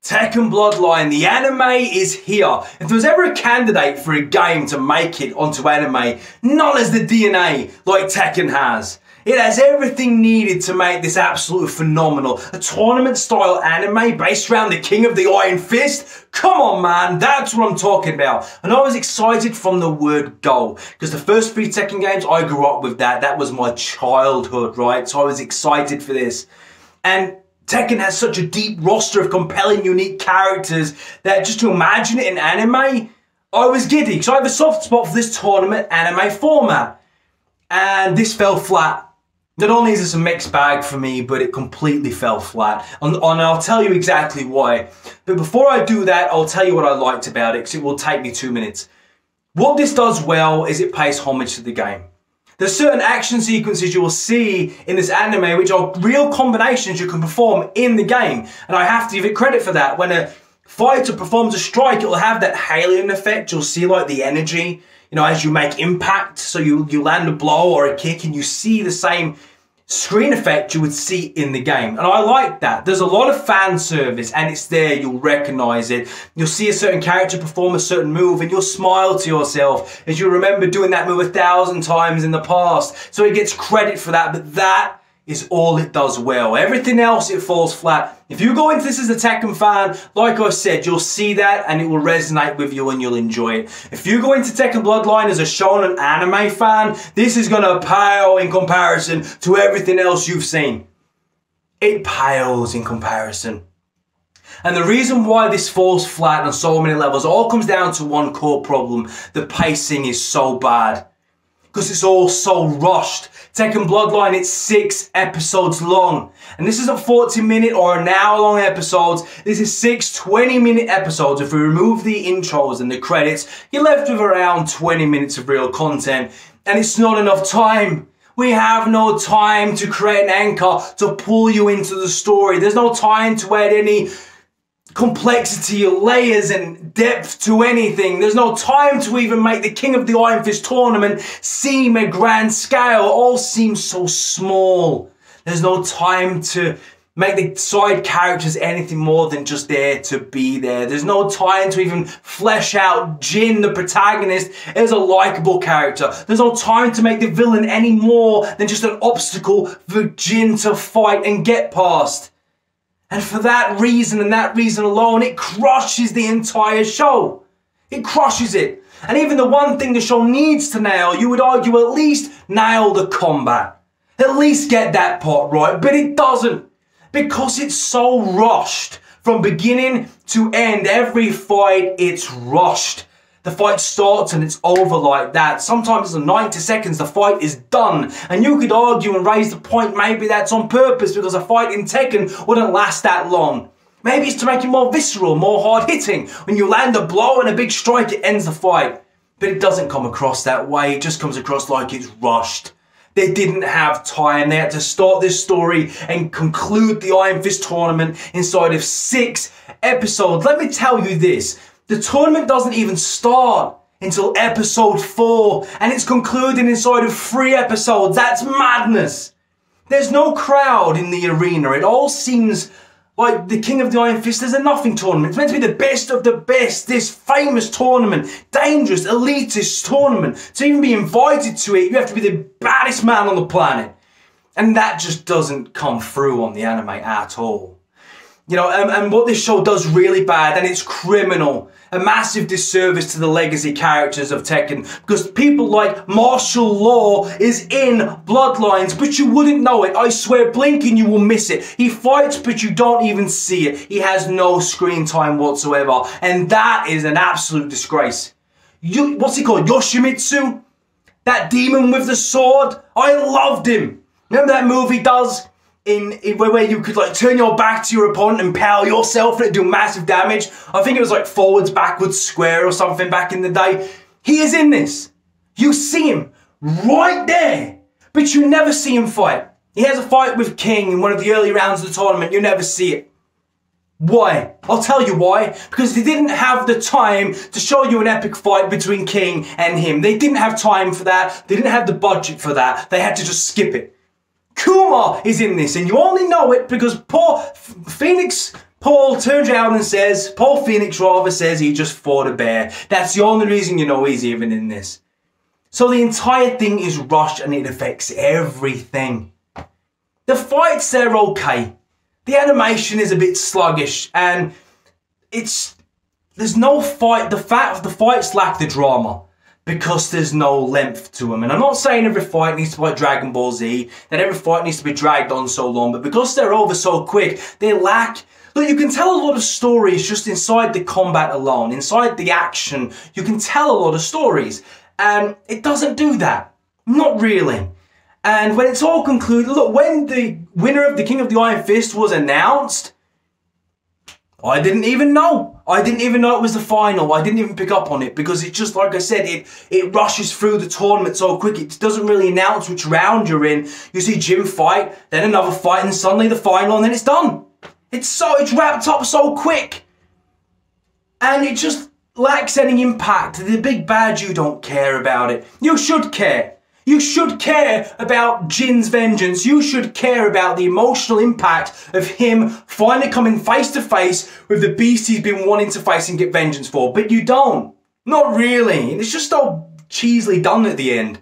Tekken Bloodline, the anime is here. If there was ever a candidate for a game to make it onto anime, none has the DNA like Tekken has. It has everything needed to make this absolutely phenomenal. A tournament-style anime based around the King of the Iron Fist? Come on, man, that's what I'm talking about. And I was excited from the word go, because the first 3 Tekken games, I grew up with that. That was my childhood, right? So I was excited for this. And Tekken has such a deep roster of compelling, unique characters that just to imagine it in anime, I was giddy. Because I have a soft spot for this tournament anime format. And this fell flat. Not only is this a mixed bag for me, but it completely fell flat. And I'll tell you exactly why. But before I do that, I'll tell you what I liked about it, because it will take me 2 minutes. What this does well is it pays homage to the game. There's certain action sequences you will see in this anime which are real combinations you can perform in the game. And I have to give it credit for that. When a fighter performs a strike, it'll have that halo effect. You'll see like the energy, you know, as you make impact. So you land a blow or a kick and you see the same screen effect you would see in the game. And I like that. There's a lot of fan service and it's there, you'll recognize it. You'll see a certain character perform a certain move and you'll smile to yourself as you remember doing that move 1,000 times in the past. So it gets credit for that, but that is all it does well. Everything else, it falls flat. If you go into this as a Tekken fan, like I said, you'll see that and it will resonate with you and you'll enjoy it. If you go into Tekken Bloodline as a Shonen anime fan, this is gonna pale in comparison to everything else you've seen. It pales in comparison. And the reason why this falls flat on so many levels all comes down to one core problem. The pacing is so bad. Because it's all so rushed. Tekken Bloodline, it's 6 episodes long. And this isn't 40-minute or an hour-long episodes. This is 6 20-minute episodes. If we remove the intros and the credits, you're left with around 20 minutes of real content. And it's not enough time. We have no time to create an anchor to pull you into the story. There's no time to add any complexity, layers and depth to anything. There's no time to even make the King of the Iron Fist tournament seem a grand scale. It all seems so small. There's no time to make the side characters anything more than just there to be there. There's no time to even flesh out Jin, the protagonist, as a likable character. There's no time to make the villain any more than just an obstacle for Jin to fight and get past. And for that reason and that reason alone, it crushes the entire show. It crushes it. And even the one thing the show needs to nail, you would argue at least nail the combat. At least get that part right, but it doesn't. Because it's so rushed. From beginning to end, every fight, it's rushed. The fight starts and it's over like that. Sometimes in 90 seconds, the fight is done. And you could argue and raise the point, maybe that's on purpose because a fight in Tekken wouldn't last that long. Maybe it's to make it more visceral, more hard-hitting. When you land a blow and a big strike, it ends the fight. But it doesn't come across that way. It just comes across like it's rushed. They didn't have time. They had to start this story and conclude the Iron Fist tournament inside of 6 episodes. Let me tell you this. The tournament doesn't even start until episode 4 and it's concluded inside of 3 episodes. That's madness. There's no crowd in the arena. It all seems like the King of the Iron Fist is a nothing tournament. It's meant to be the best of the best, this famous tournament, dangerous, elitist tournament. To even be invited to it, you have to be the baddest man on the planet. And that just doesn't come through on the anime at all. You know, and what this show does really bad, and it's criminal, a massive disservice to the legacy characters of Tekken, because people like Martial Law is in Bloodlines, but you wouldn't know it. I swear, blinking you will miss it. He fights, but you don't even see it. He has no screen time whatsoever, and that is an absolute disgrace. What's he called? Yoshimitsu? That demon with the sword? I loved him. Remember that move he does? Where you could like turn your back to your opponent and impale yourself and it'd do massive damage. I think it was like forwards, backwards, square or something back in the day. He is in this. You see him right there, but you never see him fight. He has a fight with King in one of the early rounds of the tournament. You never see it. Why? I'll tell you why. Because they didn't have the time to show you an epic fight between King and him. They didn't have time for that. They didn't have the budget for that. They had to just skip it. Kuma is in this, and you only know it because poor Phoenix Paul turns around and says, Paul Phoenix rather says he just fought a bear. That's the only reason you know he's even in this. So the entire thing is rushed and it affects everything. The fights, they're okay. The animation is a bit sluggish and there's no fight. The fights lack the drama because there's no length to them. And I'm not saying every fight needs to be like Dragon Ball Z, that every fight needs to be dragged on so long, but because they're over so quick, they lack. Look, you can tell a lot of stories just inside the combat alone, inside the action. You can tell a lot of stories, and it doesn't do that. Not really. And when it's all concluded, look, when the winner of the King of the Iron Fist was announced, I didn't even know. I didn't even know it was the final. I didn't even pick up on it because it just, like I said, it rushes through the tournament so quick. It doesn't really announce which round you're in. You see Jim fight, then another fight, and suddenly the final, and then it's done. It's wrapped up so quick. And it just lacks any impact. The big bad, you don't care about it. You should care. You should care about Jin's vengeance. You should care about the emotional impact of him finally coming face to face with the beast he's been wanting to face and get vengeance for. But you don't. Not really. It's just so cheesily done at the end.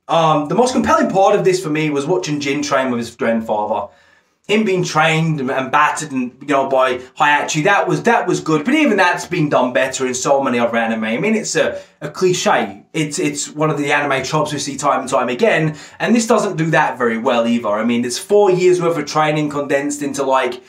The most compelling part of this for me was watching Jin train with his grandfather. Him being trained and battered and by Heihachi, that was good. But even that's been done better in so many other anime. I mean, it's a cliche. It's one of the anime tropes we see time and time again. And this doesn't do that very well either. I mean, it's 4 years worth of training condensed into like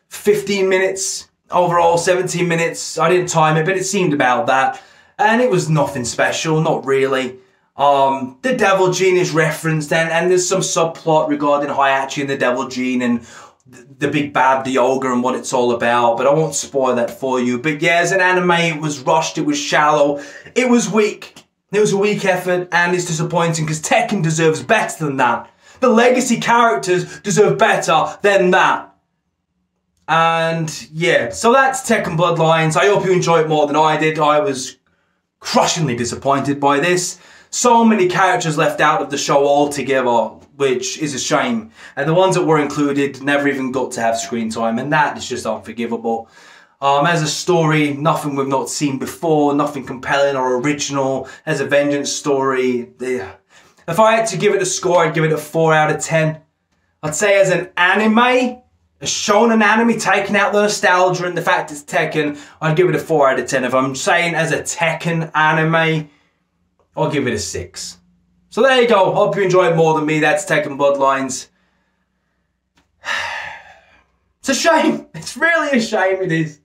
15 minutes overall, 17 minutes. I didn't time it, but it seemed about that. And it was nothing special, not really. The Devil Gene is referenced and there's some subplot regarding Heihachi and the Devil Gene and the big bad, the ogre, and what it's all about, but I won't spoil that for you. But yeah, as an anime, it was rushed, it was shallow, it was weak. It was a weak effort and it's disappointing because Tekken deserves better than that. The legacy characters deserve better than that. And yeah, so that's Tekken Bloodlines. I hope you enjoy it more than I did. I was crushingly disappointed by this. So many characters left out of the show altogether, which is a shame. And the ones that were included never even got to have screen time, and that is just unforgivable. As a story, nothing we've not seen before, nothing compelling or original. As a vengeance story, if I had to give it a score, I'd give it a 4 out of 10. I'd say as an anime, a shonen anime, taking out the nostalgia and the fact it's Tekken, I'd give it a 4 out of 10. If I'm saying as a Tekken anime, I'll give it a 6. So there you go. Hope you enjoy it more than me. That's Tekken Bloodlines. It's a shame. It's really a shame, it is.